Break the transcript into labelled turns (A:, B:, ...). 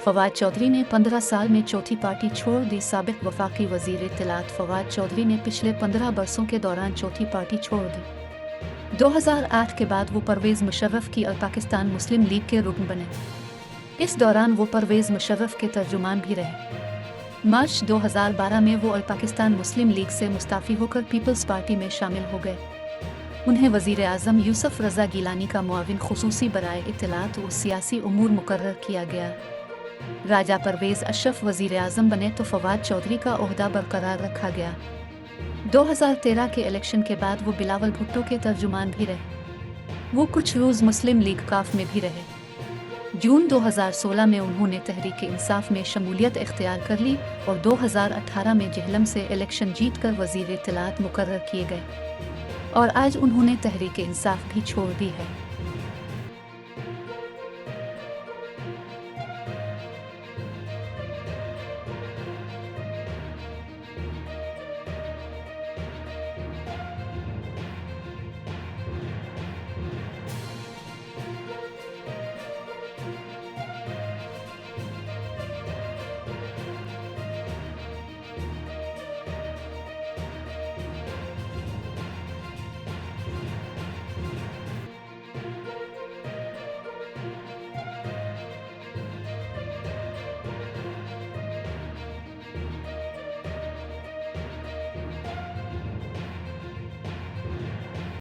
A: फवाद चौधरी ने 15 साल में चौथी पार्टी छोड़ दी। साबिक वफाकी वजीर इत्तलात फवाद चौधरी ने पिछले 15 बरसों के दौरान चौथी पार्टी छोड़ दी। 2008 के बाद वो परवेज़ मुशर्रफ की पाकिस्तान मुस्लिम लीग के रुकन बने। इस दौरान वो परवेज़ मुशर्रफ के तर्जुमान भी रहे। मार्च 2012 में वो पाकिस्तान मुस्लिम लीग से मुस्ताफ़ी होकर पीपल्स पार्टी में शामिल हो गए। उन्हें वज़ीर आज़म यूसुफ रज़ा गिलानी का मुआविन ख़ुसूसी बराए इत्तलात और सियासी उमूर मुकर्रर किया गया। राजा परवेज़ अशरफ वज़ीर आज़म बने तो फवाद चौधरी का ओहदा बरकरार रखा गया। 2013 के इलेक्शन के बाद वो बिलावल भुट्टो के तर्जुमान भी रहे। वो कुछ रोज़ मुस्लिम लीग काफ में भी रहे। जून 2016 में उन्होंने तहरीक इंसाफ में शमूलियत इख्तियार कर ली और 2018 में जेहलम से इलेक्शन जीतकर वज़ीर इत्तलात मुकर्रर किए गए और आज उन्होंने तहरीक इंसाफ भी छोड़ दी है।